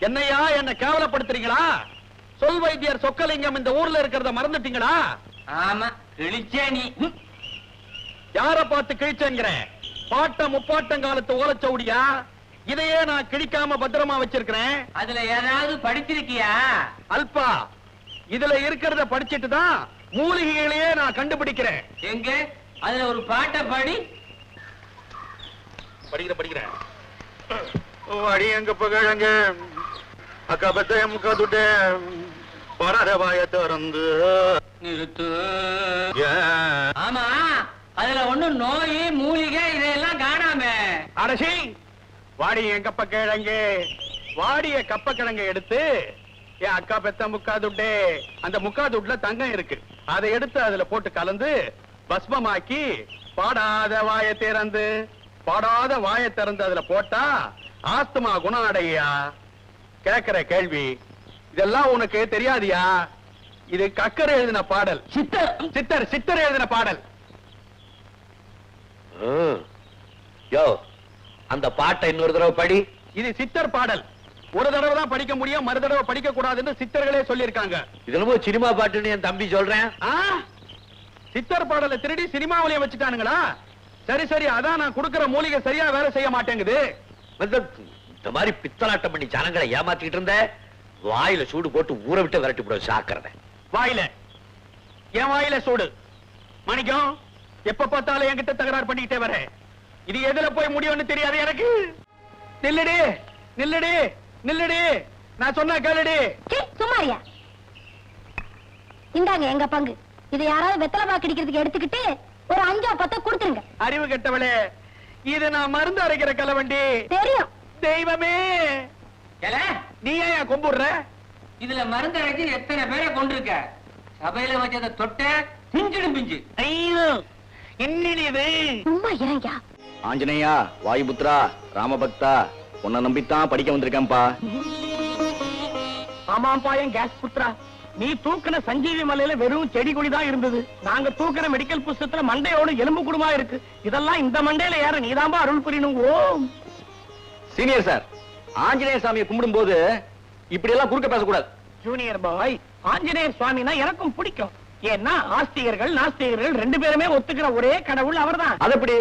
என்னையா என்ன கேவலப்படுத்துறீங்களா? சொல் வைத்தியர் சொக்கலிங்கம் இந்த ஊர்ல இருக்கிறத மறந்துட்டீங்களா? ஆமா, கிழிச்சே நீ. யார பார்த்து கிழிச்சேங்கிற? பாட்டம் முப்பாட்டம் காலத்து ஓலச்சவுடியா? இதையே நான் கிழிக்காம பத்திரமா வச்சிருக்கிறேன். அதுல ஏதாவது படிச்சிருக்கியா? அல்பா, இதுல இருக்கிறத படிச்சிட்டு தான் மூலிகைகளையே நான் கண்டுபிடிக்கிறேன். எங்க அதுல ஒரு பாட்டை பாடி. படிக்கிறேன். அடி எங்க பகழங்க அக்கா பத்த முக்கா துட்டே பரவாய திறந்து நிறுத்து. ஆமா, அதுல ஒண்ணு நோய் மூலிகை இதெல்லாம் காணாம. அரசி, வாடிய கப்ப கிழங்கு, வாடிய கப்ப கிழங்கு எடுத்து என் அக்கா பெத்த முக்கா துட்டே, அந்த முக்கா துட்டுல தங்கம் இருக்கு, அதை எடுத்து அதுல போட்டு கலந்து பஸ்மமாக்கி பாடாத வாயை திறந்து, பாடாத வாயை திறந்து அதுல போட்டா ஆஸ்துமா குணம் அடையா. கேட்கிற கேள்வி இதெல்லாம் உனக்கு தெரியாதியா? இது கக்கர் எழுதின பாடல். சித்தர் எழுதின பாடல். யோ, அந்த பாட்டை இன்னொரு தடவை படி. இது சித்தர் பாடல். ஒரு தடவை தான் படிக்க முடியும், மறு தடவை படிக்க கூடாதுன்னு சித்தர்களே சொல்லியிருக்காங்க. இது சினிமா பாட்டுன்னு என் தம்பி சொல்றேன். சித்தர் பாடலை திருடி சினிமாவிலேயே வச்சுட்டானுங்களா? சரி, அதான் நான் கொடுக்கிற மூலிகை சரியா வேலை செய்ய மாட்டேங்குது. இந்த மாதிரி பித்தலாட்டம் பண்ணி ஜனங்களை ஏமாத்திட்டு இருந்த, வாயில சூடு போட்டு ஊற விட்டு விரட்டி போட சாக்கிறத. வாயில? என் வாயில சூடு? மணிக்கம், எப்ப பார்த்தாலும் என்கிட்ட தகராறு பண்ணிக்கிட்டே வர. இது எதுல போய் முடியும்னு தெரியாது எனக்கு. நில்லுடி, நான் சொன்ன கேளுடி. சும்மாரியா, இந்தாங்க எங்க பங்கு. இதை யாராவது வெத்தலை பாக்கு அடிக்கிறதுக்கு எடுத்துக்கிட்டு ஒரு 5-10 கொடுத்துருங்க. அறிவு கெட்டவளே, இது நான் மருந்து அரைக்கிற கலவண்டி. தெரியும். தெய்வமே, நீ ஏன் கும்பிடுற? இதுல மருந்து அரைச்சி எத்தனை பேரை கொண்டிருக்க? சபையில வச்சத தொட்ட பிஞ்சிடும் பிஞ்சு. என்னது? சும்மா இறங்கியா. ஆஞ்சநேயா, வாயுபுத்ரா, ராமபக்தா, உன்னை நம்பித்தான் படிக்க வந்திருக்கேன்பா. ஆமாம்பா, என் கேஸ் புத்ரா, நீ தூக்கின சஞ்சீவி மலையில வெறும் செடி கொடி தான் இருந்தது. நாங்க தூக்கின மெடிக்கல் புஸ்தகத்துல மண்டையோட எலும்பு குடுமா இருக்கு. இதெல்லாம் இந்த மண்டையில ஏற நீதாம்பா அருள் புரியணும். ஓம் சீனியர் சார், ஆஞ்சநேய சாமியை கும்பிடும் போது இப்படி எல்லாம் குறுக்க பேசக்கூடாது. ஜூனியர் பாய், ஆஞ்சநேயர் சுவாமினா எனக்கும் பிடிக்கும். ஏன்னா ஆஸ்திகர்கள் நாஸ்திகர்கள் 2 பேருமே ஒத்துக்கிற ஒரே கடவுள் அவர்தான். அது எப்படி?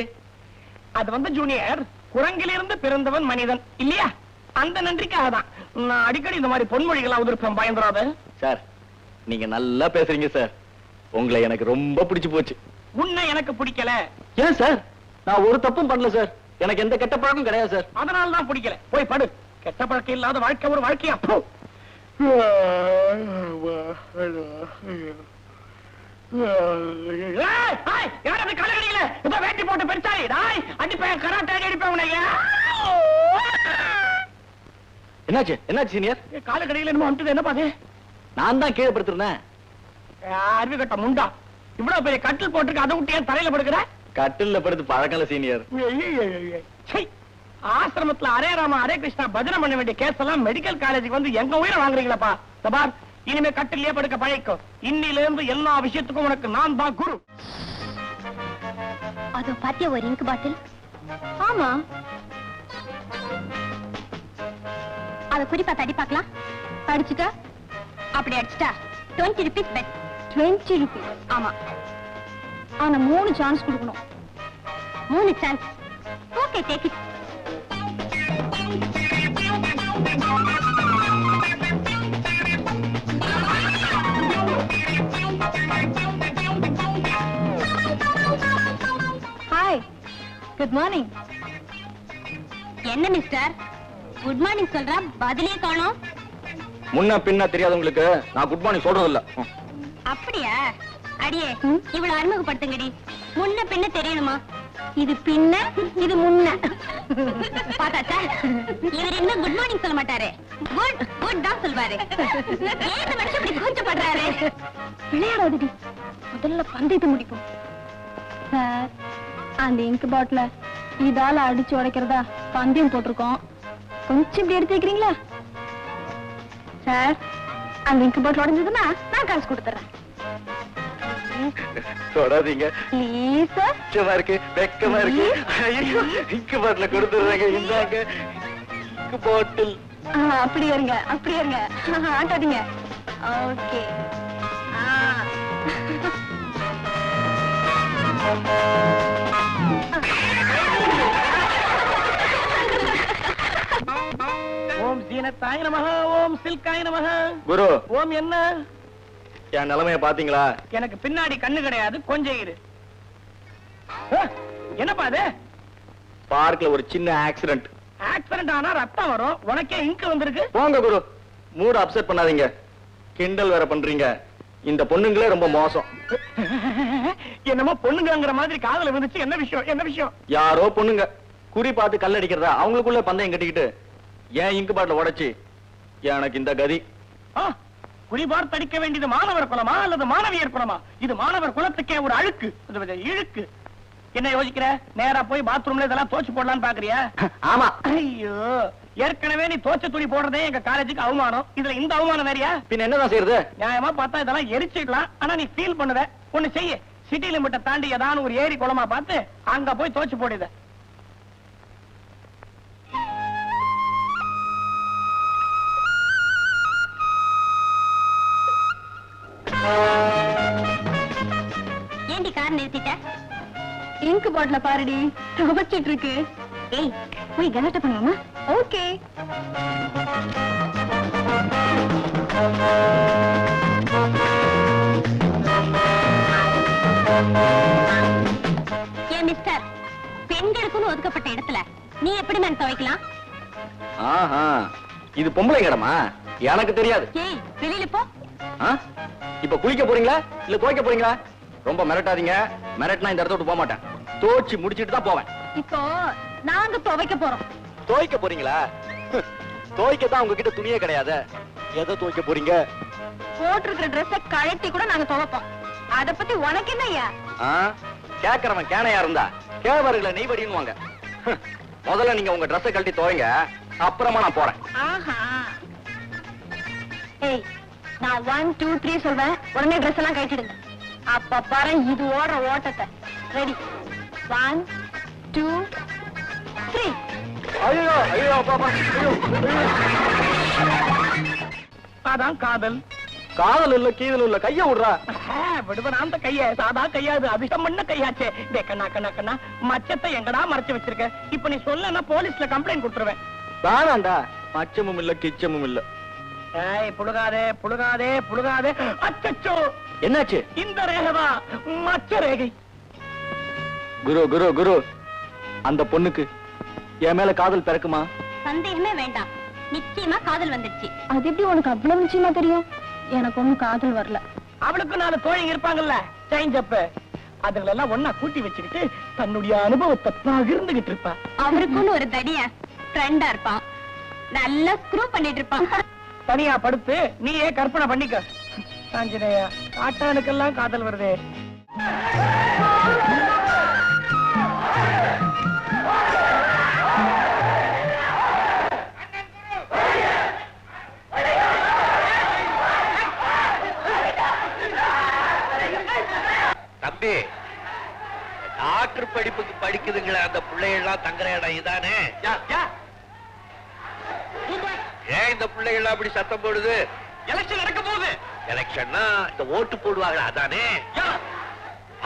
அது ஜூனியர், குரங்கிலிருந்து பிறந்தவன் மனிதன் இல்லையா? அந்த நன்றிக்காக தான் நான் அடிக்கடி இந்த மாதிரி பொன்மொழிகள் அவதரிப்பேன். பயந்துராத சார், நீங்க நல்லா பேசுறீங்க சார். உங்களை எனக்கு ரொம்ப பிடிச்சு போச்சு. உன்னை எனக்கு பிடிக்கல. ஏன் சார்? நான் ஒரு தப்பும் பண்ணல சார். எனக்கு எந்த கெட்ட பழக்கம் கிடையாது சார். அதனால தான் பிடிக்கல. போய் படு. கெட்ட பழக்கம் இல்லாத வாழ்க்கை ஒரு வாழ்க்கையா? கலகடியில வேட்டி போட்டு பெருசாய் அடிப்பேன், கராட்டே அடிப்பேன். என்னாச்சு சீனியர்? காலக்கடையில என்னமோ வந்துட்டு என்ன பாது? நான் தான் கீழே படுத்திருந்தேன். அறிவு கட்ட முண்டா, இவ்வளவு பெரிய கட்டில் போட்டுருக்கு, அதை விட்டு ஏன் தரையில படுக்கிற? கட்டில்ல படுத்து பழக்கல சீனியர். ஆசிரமத்துல அரே ராமா அரே கிருஷ்ணா பஜனை பண்ண வேண்டிய கேஸ் எல்லாம் மெடிக்கல் காலேஜுக்கு வந்து எங்க உயிரை வாங்குறீங்களப்பா. தபார், இனிமே கட்டிலே படுக்க பழக்கம். இன்னில இருந்து எல்லா விஷயத்துக்கும் உனக்கு நான் தான் குரு. அதோ பாத்தியா ஒரு இங்க் பாட்டில்? ஆமா, அத குறிப்பா தடி பார்க்கலாம். அடிச்சுக்க. அப்படி அடிச்சுட்டா 20 rupees பெட். 20 rupees? ஆமா. ஆனா 3 சான்ஸ் கொடுக்கணும். 3 chance. Okay, take it. Hi, good morning. என்ன மிஸ்டர், குட் மார்னிங் சொல்றா, பதிலே காணோம். முன்ன பின்ன தெரியாதவங்களுக்கு நான் குட் மார்னிங் சொல்றது இல்ல. அப்படியா? அடியே, இவ்வளவு அறிமுகப்படுத்துங்கடி. முன்ன பின்ன தெரியணுமா? இது பின்ன, இது முன்ன. பாத்தாச்சா, இவர் என்ன குட் மார்னிங் சொல்ல மாட்டாரு, குட் குட் தான் சொல்வாரு. ஏன் மனுஷன் இப்படி கூச்சப்படுறாரு? விளையாடாதடி, முதல்ல பந்தயத்தை முடிப்போம். சார், அந்த இங்க் பாட்டில இதால அடிச்சு உடைக்கிறதா பந்தயம் போட்டிருக்கோம். கொஞ்சம் இப்படி எடுத்து வைக்கிறீங்களா? சார், அந்த இங்க் பாட்டில் உடைஞ்சதுன்னா நான் காசு கொடுத்துறேன். தொடாதீங்க. Please sir. வெக்கமா இருக்கு, வெக்கமா இருக்கு. இங்க் பாட்டில கொடுத்துறேங்க. இந்தாங்க இங்க் பாட்டில். அப்படி இருங்க ஆட்டாதீங்க. ஓகே. ஓம் சீனத்தாய நமஹ, ஓம் சில்காய நமஹ. குரு, ஓம் என்ன? என் நிலைமைய பாத்தீங்களா? எனக்கு பின்னாடி கண்ணு கிடையாது, கொஞ்சம் இரு. என்னப்பா அது? பார்க்ல ஒரு சின்ன ஆக்சிடென்ட். ஆக்சிடென்ட் ஆனா ரத்தம் வரும், உனக்கே இங்கு வந்திருக்கு. போங்க குரு, மூட் அப்செட் பண்ணாதீங்க. கிண்டல் வேற பண்றீங்க. இந்த பொண்ணுங்களே ரொம்ப மோசம். என்னமோ பொண்ணுங்கிற மாதிரி காதல வந்துச்சு. என்ன விஷயம்? என்ன விஷயம்? யாரோ பொண்ணுங்க குறி பார்த்து கல்லடிக்கிறதா அவங்களுக்குள்ள பந்தயம் கட்டிக்கிட்டு ஏன் இங்கு பாட்டில உடைச்சு எனக்கு இந்த கதி. குறிபார் தடிக்க வேண்டியது மாணவர் குலமா அல்லது மாணவியர் குலமா? இது மாணவர் குலத்துக்கே ஒரு அழுக்கு, இழுக்கு. என்ன யோசிக்கிற? நேரா போய் பாத்ரூம்ல இதெல்லாம் தோச்சு போடலான்னு பாக்குறியா? ஆமா. ஐயோ, ஏற்கனவே நீ தோச்ச துணி போடுறதே எங்க காலேஜுக்கு அவமானம். இதுல இந்த அவமானம் வேறையா? பின்ன என்னதான் செய்யறது? நியாயமா பார்த்தா இதெல்லாம் எரிச்சிடலாம். ஆனா நீ ஃபீல் பண்ணுவ. ஒண்ணு செய்ய, சிட்டி லிமிட்ட தாண்டி ஏதாவது ஒரு ஏரி குளமா பார்த்து அங்க போய் தோச்சு போடுத. ஏண்டி கார் நிறுத்திட்ட? இங்கு பாட்டில பாருடி, துவைச்சிட்டு இருக்கு. ஏய், போய் கலாட்ட பண்ணுவோமா? ஓகே. ஏன் மிஸ்டர், பெண்களுக்குன்னு ஒதுக்கப்பட்ட இடத்துல நீ எப்படி மேன் துவைக்கலாம்? ஆஹா, இது பொம்பளை இடமா? எனக்கு தெரியாது. ஏய், வெளியில போ. இப்ப குளிக்க போறீங்களா இல்ல துவைக்க போறீங்களா? ரொம்ப மிரட்டாதீங்க. மிரட்டினா இந்த இடத்த விட்டு போக மாட்டேன். தோச்சு முடிச்சிட்டு தான் போவேன். இப்போ நாங்க துவைக்க போறோம். துவைக்க போறீங்களா? துவைக்க தான் உங்ககிட்ட துணியே கிடையாது. எதை துவைக்க போறீங்க? போட்டிருக்கிற ட்ரெஸ்ஸ கழட்டி கூட நாங்க துவைப்போம். அத பத்தி உனக்கு என்னய்யா? கேக்குறவன் கேனையா இருந்தா கேவர்களை நெய்வடின்னுவாங்க. முதல்ல நீங்க உங்க ட்ரெஸ்ஸை கழட்டி துவைங்க, அப்புறமா நான் போறேன். ஆஹா. ஏய், நான் 1 2 3 சொல்வேன், உடனே ட்ரெஸ் எல்லாம் கழட்டிடுங்க. அப்ப பாரு இது ஓடுற ஓட்டத்தை. ரெடி? 1 2 3. ஐயோ ஐயோ பாப்பா, ஐயோ. அதான் காதல். காதல் இல்ல கீதல் இல்ல, கைய விடுறா. விடுவன் அந்த கைய, சாதா கையாது, அபிஷம் பண்ண கையாச்சே. கண்ணா கண்ணா கண்ணா, மச்சத்தை எங்கடா மறைச்சு வச்சிருக்க? இப்ப நீ சொல்லனா போலீஸ்ல கம்ப்ளைண்ட் கொடுத்துருவேன். வேணாண்டா, மச்சமும் இல்ல கிச்சமும் இல்ல. ஏய், புழுகாதே புழுகாதே புழுகாதே. அச்சச்சோ, என்னாச்சு? இந்த ரேகதா மச்ச ரேகை. குரு குரு குரு, அந்த பொண்ணுக்கு என் மேல காதல் பிறக்குமா? சந்தேகமே வேண்டாம், நிச்சயமா காதல் வந்துருச்சு. அது எப்படி உனக்கு அவ்வளவு நிச்சயமா தெரியும்? எனக்கு ஒண்ணும் காதல் வரல. அவளுக்கு 4 தோழிங்க இருப்பாங்கல்ல, சேஞ்சப். அதுகளெல்லாம் ஒன்னா கூட்டி வச்சுக்கிட்டு தன்னுடைய அனுபவத்தை பகிர்ந்துகிட்டு இருப்பா. அவருக்குன்னு ஒரு தடிய ஃப்ரெண்டா இருப்பான், நல்லா ஸ்க்ரூ பண்ணிட்டு இருப்பான். தனியா படுத்து நீயே கற்பனை பண்ணிக்க. ஆஞ்சநேயா, காட்டானுக்கெல்லாம் காதல் வருதே. தம்பி, டாக்டர் படிப்புக்கு படிக்குதுங்களா அந்த பிள்ளைகள்லாம் தங்குற இடம் இதானே? ஏன் இந்த பிள்ளைகள் அப்படி சத்தம் போடுது? எலெக்ஷன் நடக்க போகுது. எலெக்ஷன்னா இந்த ஓட்டு போடுவாங்க அதானே?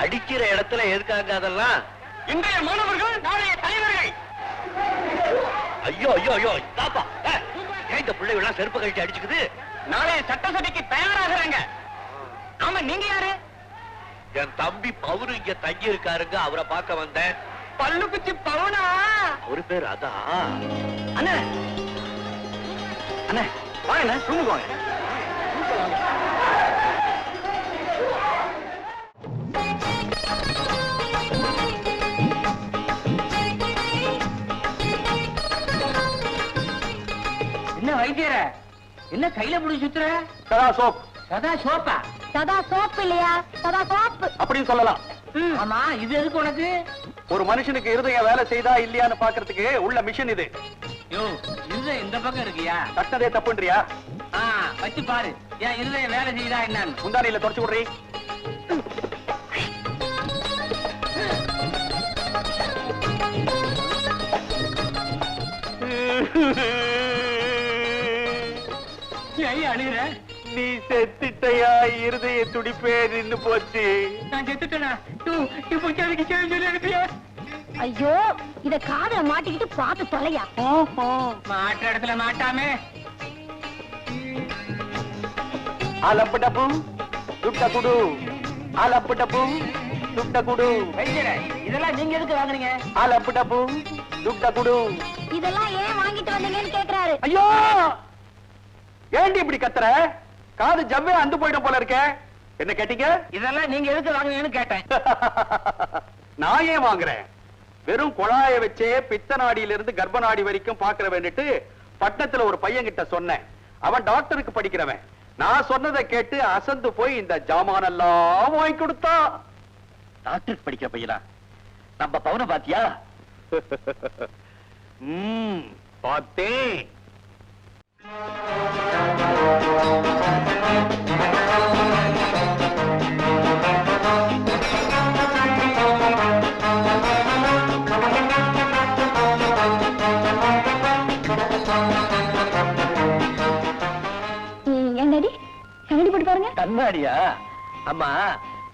அடிக்கிற இடத்துல எதுக்காங்க அதெல்லாம்? இன்றைய மாணவர்கள் நாளைய தலைவர்கள். ஐயோ ஐயோ ஐயோ, தாப்பா, ஏன் இந்த பிள்ளைகள் எல்லாம் செருப்பு கழிச்சு அடிச்சுக்குது? நாளைய சட்டசபைக்கு தயாராகிறாங்க. ஆமா, நீங்க யாரு? என் தம்பி பவுரு இங்க தங்கி இருக்காருங்க, அவரை பார்க்க வந்தேன். பல்லுக்குச்சி பவனா? அவரு பேர் அதான். அண்ணே அண்ணே, வாங்க ரூமுக்கு வாங்க. என்ன வைத்தியர, என்ன கையில புடி சுத்துற? சதா சோப். சதா சோப்பா? சதா சோப்பு இல்லையா, சதா சோப்பு அப்படின்னு சொல்லலாம். ஆமா, இது எதுக்கு உனக்கு? ஒரு மனுஷனுக்கு இருதயம் வேலை செய்தா இல்லையான்னு பாக்குறதுக்கு உள்ள மிஷின் இது. யோ, இருதயம் இந்த பக்கம் இருக்கியா? தட்டதே தப்புன்றியா? வச்சு பாரு, ஏன் இருதயம் வேலை செய்யுதா என்னன்னு. முந்தானியில தொடச்சு விடுறீ. ஏன் அழுகுற? நீ செத்துட்டையா, இருதய துடிப்பே நின்னு போச்சு. நான் செத்துட்டேனா? இப்போ அதுக்கு சொல்லி அனுப்பியா? ஐயோ, இத காதுல மாட்டிக்கிட்டு பாத்து தொலையா. மாற்ற இடத்துல மாட்டாமே. அலப்படப்பு துட்ட குடு, அலப்படப்பு துட்ட குடு. இதெல்லாம் நீங்க எதுக்கு வாங்குறீங்க? அலப்படப்பு துட்ட குடு. இதெல்லாம் ஏன் வாங்கிட்டு வந்தீங்கன்னு கேக்குறாரு. ஐயோ, ஏண்டி இப்படி கத்துற? காது ஜவ்வே அந்து போயிடும் போல இருக்க. என்ன கேட்டீங்க? இதெல்லாம் நீங்க எதுக்கு வாங்குறீங்கன்னு கேட்டேன். நான் ஏன் வாங்குறேன்? வெறும் குழாய வச்சே பித்த நாடியில இருந்து கர்ப்ப நாடி வரைக்கும் பாக்குற வேண்டிட்டு பட்டணத்துல ஒரு பையன் கிட்ட சொன்னேன். அவன் டாக்டருக்கு படிக்கிறவன். நான் சொன்னதை கேட்டு அசந்து போய் இந்த ஜாமானெல்லாம் வாங்கி கொடுத்தா. டாக்டர் படிக்கிற பையனா? நம்ம பவுன பாத்தியா? பார்த்தேன். என்னடி கண்ணாடி போட்டு பாருங்க. கண்ணாடியா? அம்மா,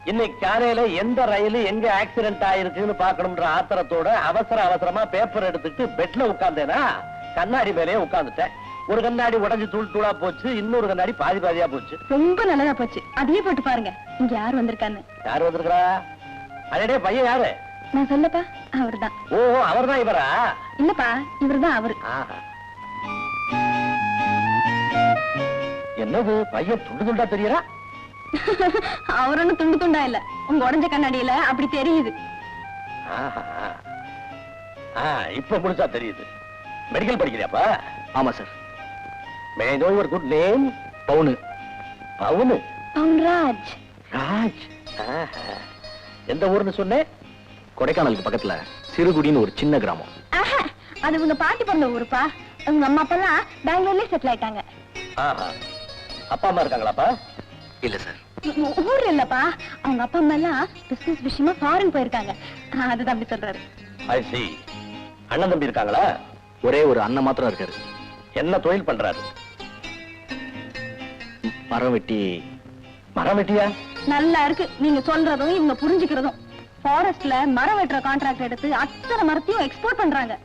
இன்னைக்கு காலையில எந்த ரயில் எங்க ஆக்சிடென்ட் ஆயிருக்குன்னு பாக்கணும்ன்ற ஆத்திரத்தோட அவசரமா பேப்பர் எடுத்துட்டு பெட்ல உட்கார்ந்தேனா கண்ணாடி மேலேயே உட்கார்ந்துட்டேன். ஒரு கண்ணாடி உடைஞ்சு தூள் தூளா போச்சு, இன்னொரு கண்ணாடி பாதியா போச்சு. ரொம்ப நல்லதா போச்சு. அதையே போட்டு பாருங்க. இங்க யார் வந்திருக்கான்னு. யாரு வந்திருக்கா? அடடே, பையன் யாரு? நான் சொல்லப்பா, அவர்தான். ஓ, அவர்தான் இவரா? இல்லப்பா, இவர்தான் அவரு. ஆஹா. என்னது பையன் துண்டு துண்டா தெரியறா? அவர் ஒண்ணு துண்டு துண்டா இல்ல, உங்க உடஞ்ச கண்ணாடியில அப்படி தெரியுது. இப்ப முடிச்சா தெரியுது. மெடிக்கல் படிக்கிறியாப்பா? ஆமா sir. May I know your good name? பவுனு. பவுனு? பவுன்ராஜ். ராஜ். எந்த ஊர்னு சொன்னேன்? கொடைக்கானலுக்கு பக்கத்துல சிறுகுடின்னு ஒரு சின்ன கிராமம். அது உங்க பாட்டி பிறந்த ஊருப்பா. உங்க அம்மா அப்பா எல்லாம் பெங்களூர்லயே செட்டில் ஆயிட்டாங்க. அப்பா அம்மா இருக்காங்களாப்பா? இல்ல சார். ஊர்ல இல்லப்பா, அவங்க அப்பா அம்மா எல்லாம் பிசினஸ் விஷயமா ஃபாரின் போயிருக்காங்க. அதுதான் அப்படி சொல்றாரு. ஐ சீ. அண்ணன் தம்பி இருக்காங்களா? ஒரே ஒரு அண்ணன் மாத்திரம் இருக்காரு. என்ன தொழில் பண்றாரு? மரம் வெட்டி. மரம் வெட்டியா? நல்லா இருக்கு நீங்க சொல்றதும் இவங்க புரிஞ்சுக்கிறதும். ஃபாரஸ்ட்ல மரம் வெட்டுற கான்ட்ராக்ட் எடுத்து அத்தனை மரத்தையும் எக்ஸ்போர்ட் பண்றாங்க.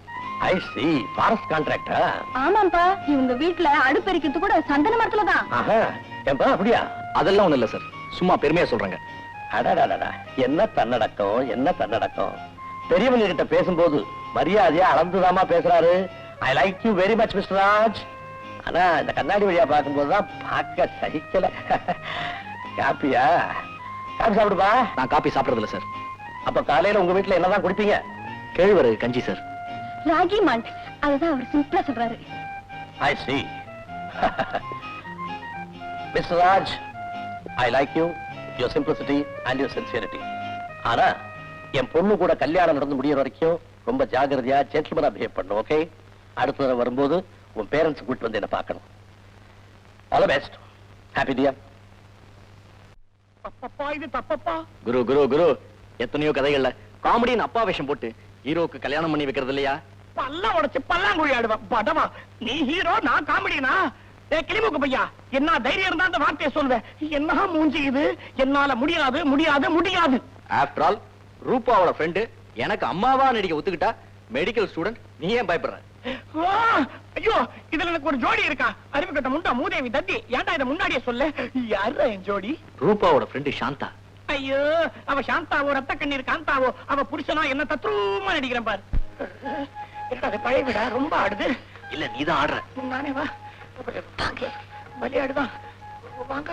ஐ சீ. ஃபாரஸ்ட் கான்ட்ராக்டா? ஆமாப்பா, இவங்க வீட்டுல அடுப்பெரிக்கிறது கூட சந்தன மரத்துலதான். ஏன்பா அப்படியா? அதெல்லாம் ஒண்ணு இல்ல சார், சும்மா பெருமையா சொல்றாங்க. அடடா, என்ன தன்னடக்கம், என்ன தன்னடக்கம். பெரியவங்க கிட்ட பேசும்போது மரியாதையா அளந்துதாமா பேசுறாரு. ஐ like you very much mister Raj. ஆனா இந்த கண்ணாடி வழியா பார்க்கும்போதுதான் பார்க்க சகிக்கல. காப்பியா? காப்பி சாப்பிடுப்பா. நான் காப்பி சாப்பிடுறது இல்ல சார். அப்ப காலையில உங்க வீட்டுல என்னதான் குடிப்பீங்க? கேழ்வரகு கஞ்சி சார். ராகி மால்ட், அதுதான் அவர் சிம்பிளா சொல்றாரு. I see. Mister Raj, I like you, your simplicity and your sincerity. ஆனா என் பொண்ணு கூட கல்யாணம் நடந்து முடியற வரைக்கும் ரொம்ப ஜாகிரதையா ஜென்டில்மேனா பிஹேவ் பண்ணணும். ஓகே? அடுத்த தடவை வரும்போது உன் பேரண்ட்ஸ் கூட்டிட்டு வந்து என்ன பார்க்கணும். All the best. Happy dear. அப்பப்பா, இது தப்பப்பா. குரு குரு குரு எத்தனையோ கதைகள்ல காமெடின்னு அப்பா வேஷம் போட்டு ஹீரோக்கு கல்யாணம் பண்ணி வைக்கிறது இல்லையா? பல்ல உடைச்சு பல்லாங்குழி ஆடுவேன். படமா நீ ஹீரோ, நான் காமெடினா? கிளிமுக்கு பையா, என்ன தைரியம் இருந்தா அந்த வார்த்தையை சொல்லுவேன். என்ன மூஞ்சி இது? என்னால முடியாது முடியாது முடியாது. ஆஃப்டர் ஆல் ரூபாவோட ஃப்ரெண்டு எனக்கு அம்மாவா நடிக்க ஒத்துக்கிட்டா மெடிக்கல் ஸ்டூடெண்ட், நீ ஏன் பயப்படுற? ஐயோ, இதுல எனக்கு ஒரு ஜோடி இருக்கா? அறிவு கட்ட முண்டா மூதேவி தத்தி. ஏன்டா இதை முன்னாடியே சொல்ல? யாரா என் ஜோடி? ரூபாவோட ஃப்ரெண்டு சாந்தா. ஐயோ, அவ சாந்தாவோ ரத்த கண்ணீர் காந்தாவோ அவ புருஷனா என்ன தத்ரூமா நடிக்கிறேன் பாரு. என்னடா அது பழைய விடா ரொம்ப ஆடுது. இல்ல நீதான் ஆடுற. நானே வா விளையாடுதான். வாங்க.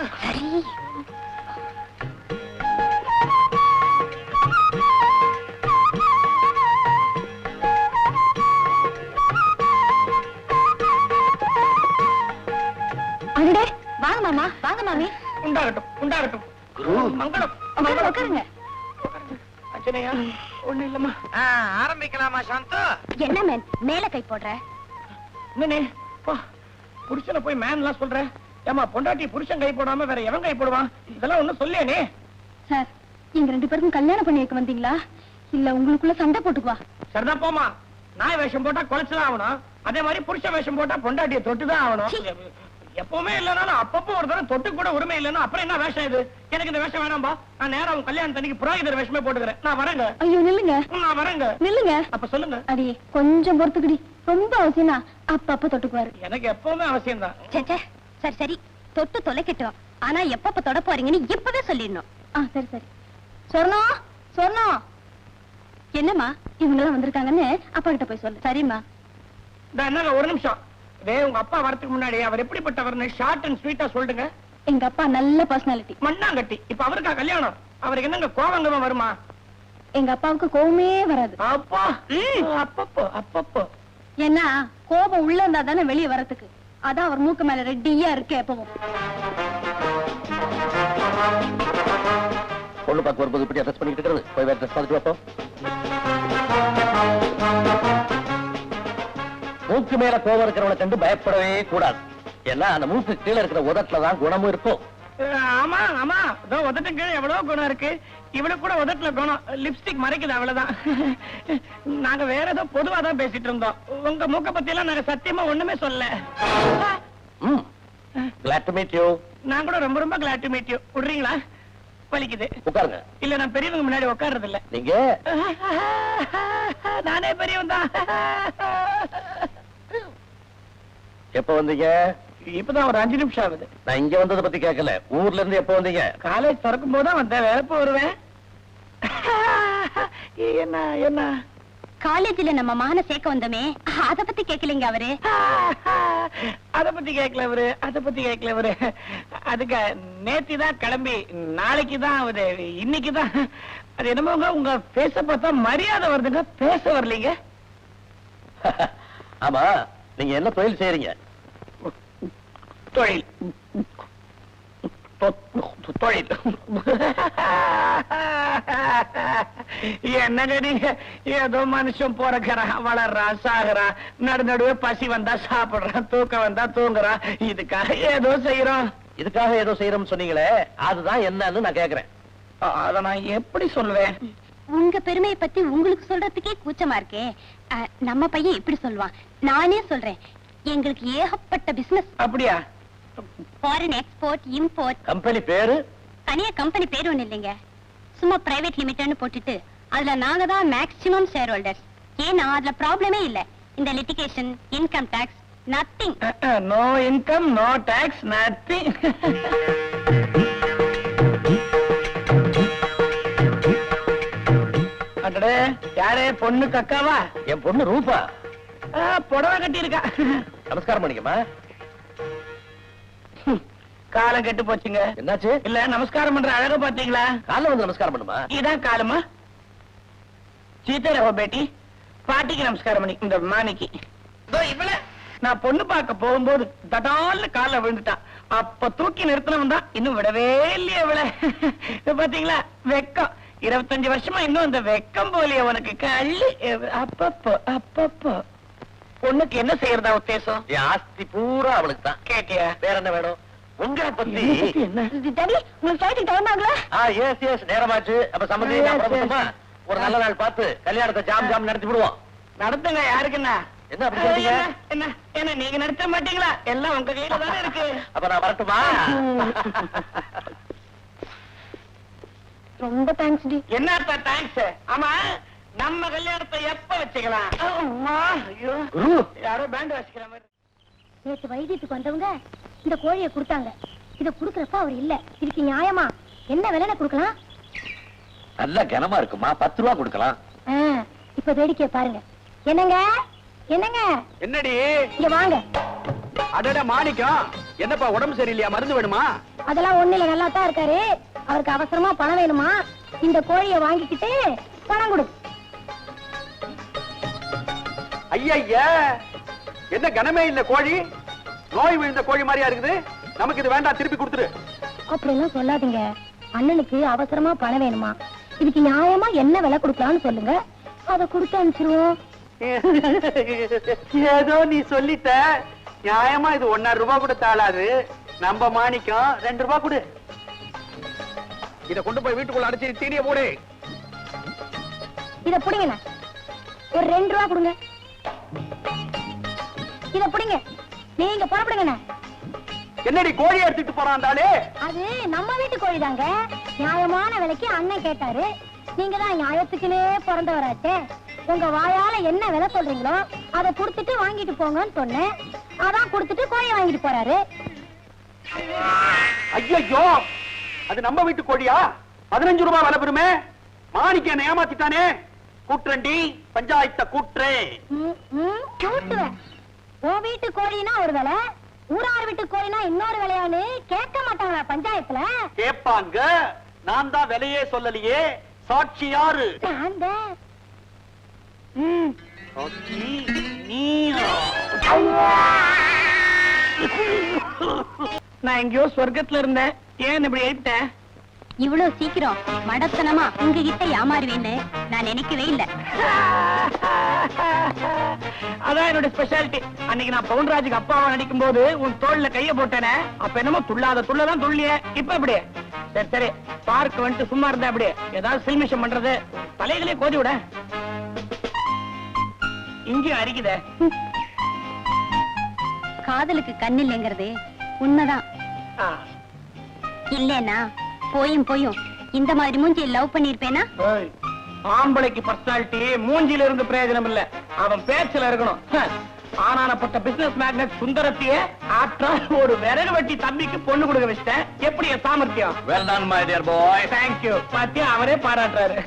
அடடே, வாங்க மாமா, வாங்க மாமி. உண்டாகட்டும் உண்டாகட்டும். மங்களம் உட்காருங்க. அஞ்சனையா, ஒண்ணு இல்லம்மா. ஆரம்பிக்கலாமா சாந்தா? என்ன மேன் மேல கை போடுற? என்னனே புருஷனை போய் மேன் எல்லாம் சொல்ற? ஏமா பொண்டாட்டி புருஷன் கை போடாம வேற எவன் கை போடுவான்? இதெல்லாம் ஒண்ணும் சொல்லேனே. சார், எங்க ரெண்டு பேருக்கும் கல்யாணம் பண்ணி வைக்க வந்தீங்களா இல்ல உங்களுக்குள்ள சண்டை போட்டுக்குவா? சரிதான் போமா. நாய் வேஷம் போட்டா குலைச்சுதான் ஆகணும். அதே மாதிரி புருஷ வேஷம் போட்டா பொண்டாட்டியை தொட்டுதான் ஆகணும். எப்பவுமே இல்லனாலும் அப்பப்போ ஒரு தடவை தொட்டு கூட உரிமை இல்லன்னா அப்புறம் என்ன வேஷம் இது? எனக்கு இந்த வேஷம் வேணாம்பா. நான் நேரா உன் கல்யாணத்தன்னைக்கு புரோகிதர் வேஷமே போட்டுக்கிறேன். நான் வரேங்க. ஐயோ நில்லுங்க நான் வரேங்க. நில்லுங்க. அப்ப சொல்லுங்க. அடி கொஞ்சம் பொறுத்துக்குடி. ரொம்ப அவசியம் தான். அப்பப்ப தொட்டுக்குவாரு. எனக்கு எப்பவுமே அவசியம் தான். சரி சரி தொட்டு தொலைக்கட்டும். ஆனா எப்பப்ப தொட போறீங்கன்னு இப்பவே சொல்லிடணும். சரி சரி. சொர்ணம் சொர்ணம். என்னம்மா இவங்கெல்லாம் வந்திருக்காங்கன்னு அப்பா கிட்ட போய் சொல்லு. சரிம்மா. என்னங்க ஒரு நிமிஷம். உங்க அப்பா வரதுக்கு முன்னாடி அவர் எப்படிப்பட்டவர்னு ஷார்ட் அண்ட் ஸ்வீட்டா சொல்லுங்க. எங்க அப்பா நல்ல பர்சனாலிட்டி. மண்ணாங்கட்டி. இப்ப அவருக்கா கல்யாணம்? அவருக்கு என்னங்க கோவங்கமா வருமா? எங்க அப்பாவுக்கு கோவமே வராது. அப்பா அப்பப்போ அப்பப்போ. ஏன்னா கோபம் உள்ள இருந்தா தானே வெளியே வரதுக்கு. அதான் அவர் மூக்கு மேல ரெட்டியா இருக்கு எப்பவும். பொண்ணு பார்க்க வரும்போது இப்படி அட்ரஸ் பண்ணிட்டு இருக்கிறது. போய் வேற ட்ரெஸ் பார்த்துட்டு வைப்போம். மூக்கு மேல கோவம் இருக்கிறவனை கண்டு பயப்படவே கூடாது. ஏன்னா அந்த மூக்கு கீழே இருக்கிற உதட்டுல தான் குணமும் இருக்கும். ஆமா ஆமா இதோ உதட்டு கீழே எவ்வளவு குணம் இருக்கு. இவளுக்கு கூட உதட்டுல குணம். லிப்ஸ்டிக் மறைக்குது அவ்வளவுதான். நாங்க வேற ஏதோ பொதுவா தான் பேசிட்டு இருந்தோம். உங்க மூக்க பத்தி எல்லாம் நாங்க சத்தியமா ஒண்ணுமே சொல்ல. Glad to meet you. நான் கூட ரொம்ப ரொம்ப glad to meet you. விடுறீங்களா? வலிக்குது. உட்காருங்க. இல்ல நான் பெரியவங்க முன்னாடி உட்கார்றது இல்ல. நீங்க நானே பெரியவன் தான். எப்ப வந்தீங்க? இப்பதான் ஒரு 5 நிமிஷம் ஆகுது. நான் இங்க வந்ததை பத்தி கேட்கல. ஊர்ல இருந்து எப்ப வந்தீங்க? காலேஜ் திறக்கும் போதுதான் வந்தேன். வேற எப்ப வருவேன்? என்ன என்ன காலேஜ்ல நம்ம மகனை சேர்க்க வந்தோமே அத பத்தி கேட்கலீங்க அவரு. அத பத்தி கேட்கல அவரு. அத பத்தி கேட்கல அவரு. அதுக்கு நேத்திதான் கிளம்பி நாளைக்குதான் அவரு. இன்னைக்குதான் அது என்னமோங்க உங்க பேச பார்த்தா மரியாதை வருதுங்க. பேச வரலீங்க. ஆமா நீங்க என்ன தொழில் செய்யறீங்க? தொழில் தொழில் என்னங்க நீங்க ஏதோ மனுஷன் பிறக்கிறான், வளர்றான், சாகுறான், நடுவே பசி வந்தா சாப்பிடுறான், தூக்கம் வந்தா தூங்குறான். இதுக்காக ஏதோ செய்யறோம். இதுக்காக ஏதோ செய்யறோம்னு சொன்னீங்களே அதுதான் என்னன்னு நான் கேக்குறேன். அத நான் எப்படி சொல்லுவேன்? உங்க பெருமையை பத்தி உங்களுக்கு சொல்றதுக்கே கூச்சமா இருக்கே. நம்ம பையன் இப்படி சொல்லுவான். நானே சொல்றேன். எங்களுக்கு ஏகப்பட்ட பிசினஸ். அப்படியா? Foreign export import. கம்பெனி பேரு? தனியா கம்பெனி பேர் ஒண்ணு இல்லைங்க. சும்மா பிரைவேட் லிமிடெட்னு போட்டுட்டு அதுல நாங்க தான் மேக்ஸிமம் ஷேர் ஹோல்டர்ஸ். ஏன்னா அதுல ப்ராப்ளமே இல்ல. இந்த litigation, income tax, nothing. No income, no tax, nothing. யாரே பொண்ணு கக்காவா? என் பொண்ணு ரூபா. புடவை கட்டி இருக்கா. நமஸ்காரம் பண்ணிக்கமா. காலம் கெட்டு போச்சுங்க. என்னாச்சு? இல்ல நமஸ்காரம் பண்ற அழக பாத்தீங்களா? காலைல வந்து நமஸ்காரம் பண்ணுமா? இதான் காலமா? சீதா ரஹோ பேட்டி. பாட்டிக்கு நமஸ்காரம் பண்ணி இந்த மாணிக்கு. இவ்வளவு நான் பொண்ணு பார்க்க போகும்போது தடால்னு கால விழுந்துட்டான். அப்ப தூக்கி நிறுத்தினவன் தான் இன்னும் விடவே இல்லையே இவ்வளவு. பாத்தீங்களா வெக்கம். 25 வருஷமா இன்னும் அந்த வெக்கம் போலியே உனக்கு. கள்ளி அப்பப்போ அப்பப்போ. பொண்ணுக்கு என்ன செய்யறதா உத்தேசம்? என் ஆஸ்தி பூரா அவளுக்கு தான். கேட்டியா? வேற என்ன வேணும்? உங்களை பத்தி என்ன? டாடி உங்களுக்கு ஃளைட் டைம் ஆகல? எஸ் எஸ் நேரமாச்சு. அப்ப சம்பந்தி ஒரு நல்ல நாள் பார்த்து கல்யாணத்தை ஜாம் ஜாம் நடத்தி விடுவோம். நடத்துங்க. யாருக்குன்னா என்ன அப்படி சொல்றீங்க? என்ன என்ன நீங்க நடத்த மாட்டீங்களா? எல்லாம் உங்க கையில தானே இருக்கு. அப்ப நான் வரட்டுமா? ரொம்ப தேங்க்ஸ் டி. என்னப்பா தேங்க்ஸ்? ஆமா நம்ம கல்யாணத்தை எப்ப வச்சுக்கலாம்? ஐயோ யாரோ பேண்ட் வாசிக்கிற மாதிரி. நேத்து வைத்தியத்துக்கு வந்தவங்க இந்த கோழியை கொடுத்தாங்க. இத குடுக்கறப்ப அவர் இல்ல. இதுக்கு நியாயமா என்ன விலையில கொடுக்கலாம்? நல்ல கனமா இருக்குமா. 10 ரூபா கொடுக்கலாம். இப்ப வேடிக்கைய பாருங்க. என்னங்க என்னங்க என்னடி? இங்க வாங்க. அடடா மாணிக்கம், என்னப்பா உடம்பு சரியில்லையா? மருந்து வேணுமா? அதெல்லாம் ஒண்ணு இல்ல, நல்லா தான் இருக்காரு. அவருக்கு அவசரமா பணம் வேணுமா? இந்த கோழியை வாங்கிக்கிட்டு பணம் கொடு. ஐயா என்ன கனமே இல்ல கோழி? நோய் விழுந்த கோழி மாதிரியா இருக்குது. நமக்கு இது வேண்டாம், திருப்பி கொடுத்துரு. அப்படியெல்லாம் சொல்லாதீங்க. அண்ணனுக்கு அவசரமா பணம் வேணுமா? இதுக்கு நியாயமா என்ன விலை கொடுக்கலாம்னு சொல்லுங்க, அதை கொடுத்து அனுப்பிச்சிருவோம். ஏதோ நீ சொல்லிட்ட. நியாயமா இது 1.5 ரூபாய் கூட தாளாது. நம்ம மாணிக்கம் 2 ரூபாய் கொடு. இத கொண்டு போய் வீட்டுக்குள்ள அடைச்சி தீனிய போடு. இத புடிங்க. ஒரு 2 ரூபாய் கொடுங்க. இத புடிங்க. நீங்க புறப்படுங்க. என்னடி கோழி எடுத்துட்டு போறான்டாலே? அது நம்ம வீட்டு கோழிதாங்க. நியாயமான விலைக்கு அண்ணன் கேட்டாரு. நீங்க தான் நியாயத்துக்குனே பிறந்தவராச்சே. உங்க வாயால என்ன விலை சொல்றீங்களோ அதை கொடுத்துட்டு வாங்கிட்டு போங்கன்னு சொன்னேன். அதான் கொடுத்துட்டு கோழி வாங்கிட்டு போறாரு. ஐயோ, அது நம்ம வீட்டு கோழியா? 15 ரூபாய் விலை பெறுமே. மாணிக்க என்ன ஏமாத்திட்டானே. கூட்டுறண்டி, பஞ்சாயத்தை கூட்டுறே. கூட்டுவேன். உன் வீட்டு கோழினா ஒரு விலை, ஊரார் வீட்டு கோழினா இன்னொரு விலையான்னு கேட்க மாட்டாங்களா பஞ்சாயத்துல? கேட்பாங்க. நான் தான் விலையே சொல்லலையே. சாட்சி யாரு? நான் தான். சாட்சி நீயா? நான் எங்கேயோ சொர்க்கத்துல இருந்தேன், ஏன் இப்படி ஆயிட்டேன்? இவ்வளவு சீக்கிரம் மடத்தனமா உங்ககிட்ட ஏமாறுவேன்னு நான் நினைக்கவே இல்ல. அதான் என்னோட ஸ்பெஷாலிட்டி. அன்னைக்கு நான் பவுன்ராஜுக்கு அப்பாவா நடிக்கும் போது உன் தோல்ல கைய போட்டேனே, அப்ப என்னமோ துள்ளாத துள்ளதான் துள்ளிய. இப்ப எப்படி? சரி சரி, பார்க் வந்துட்டு சும்மா இருந்தா அப்படி ஏதாவது சில்மிஷம் பண்றது, தலைகளே கோதி விட. இங்கேயும் அரிக்குதே. காதலுக்கு கண் இல்லைங்கிறது உண்மைதான். இல்லன்னா போயும் இந்த மாதிரி மூஞ்சி லவ் பண்ணிருப்பேனா? ஆம்பளைக்கு பர்சனாலிட்டி மூஞ்சில இருந்து பிரயோஜனம் இல்ல, அவன் பேச்சுல இருக்கணும். ஆனானப்பட்ட பிசினஸ் மேக்னட் சுந்தரத்தையே ஆற்றா ஒரு விறகு வெட்டி தம்பிக்கு பொண்ணு கொடுக்க வச்சிட்டேன். எப்படி என் சாமர்த்தியம்? Well done, my dear boy. Thank you. பாத்தியா, அவரே பாராட்டுறாரு.